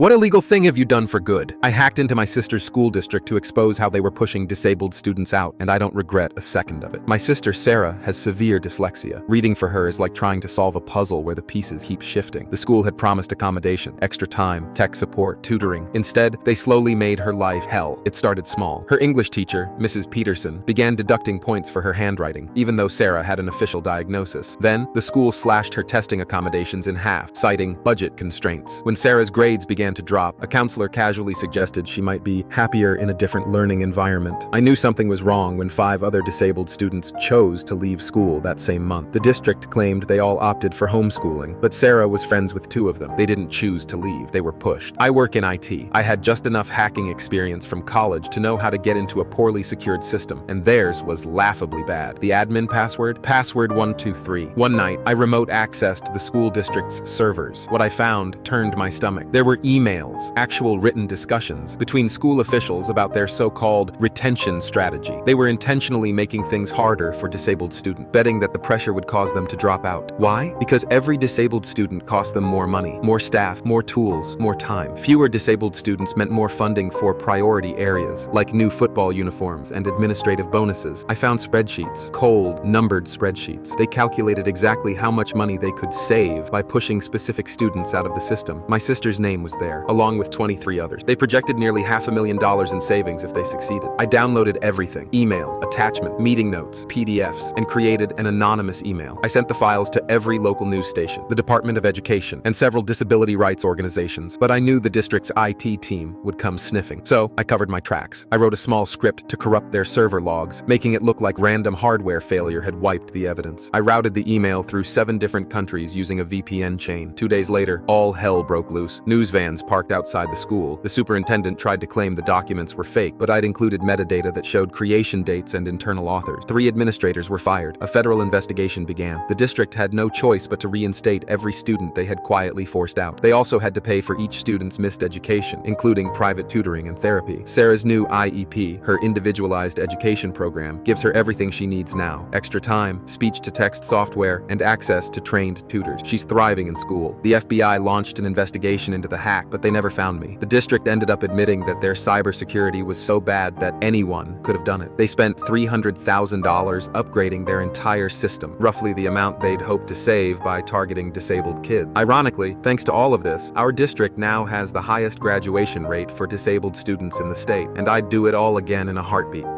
What illegal thing have you done for good? I hacked into my sister's school district to expose how they were pushing disabled students out, and I don't regret a second of it. My sister Sarah has severe dyslexia. Reading for her is like trying to solve a puzzle where the pieces keep shifting. The school had promised accommodation, extra time, tech support, tutoring. Instead, they slowly made her life hell. It started small. Her English teacher, Mrs. Peterson, began deducting points for her handwriting, even though Sarah had an official diagnosis. Then, the school slashed her testing accommodations in half, citing budget constraints. When Sarah's grades began to drop, a counselor casually suggested she might be happier in a different learning environment. I knew something was wrong when 5 other disabled students chose to leave school that same month. The district claimed they all opted for homeschooling, but Sarah was friends with 2 of them. They didn't choose to leave, they were pushed. I work in IT. I had just enough hacking experience from college to know how to get into a poorly secured system, and theirs was laughably bad. The admin password? Password 123. One night, I remote accessed the school district's servers. What I found turned my stomach. There were emails, actual written discussions, between school officials about their so-called retention strategy. They were intentionally making things harder for disabled students, betting that the pressure would cause them to drop out. Why? Because every disabled student cost them more money, more staff, more tools, more time. Fewer disabled students meant more funding for priority areas, like new football uniforms and administrative bonuses. I found spreadsheets, cold, numbered spreadsheets. They calculated exactly how much money they could save by pushing specific students out of the system. My sister's name was there, along with 23 others. They projected nearly $500,000 in savings if they succeeded. I downloaded everything: emails, attachment, meeting notes, PDFs, and created an anonymous email. I sent the files to every local news station, the Department of Education, and several disability rights organizations, but I knew the district's IT team would come sniffing. So I covered my tracks. I wrote a small script to corrupt their server logs, making it look like random hardware failure had wiped the evidence. I routed the email through 7 different countries using a VPN chain. 2 days later, all hell broke loose. News vans parked outside the school. The superintendent tried to claim the documents were fake, but I'd included metadata that showed creation dates and internal authors. 3 administrators were fired. A federal investigation began. The district had no choice but to reinstate every student they had quietly forced out. They also had to pay for each student's missed education, including private tutoring and therapy. Sarah's new IEP, her individualized education program, gives her everything she needs now: extra time, speech-to-text software, and access to trained tutors. She's thriving in school. The FBI launched an investigation into the hack, but they never found me. The district ended up admitting that their cybersecurity was so bad that anyone could have done it. They spent $300,000 upgrading their entire system, roughly the amount they'd hoped to save by targeting disabled kids. Ironically, thanks to all of this, our district now has the highest graduation rate for disabled students in the state, and I'd do it all again in a heartbeat.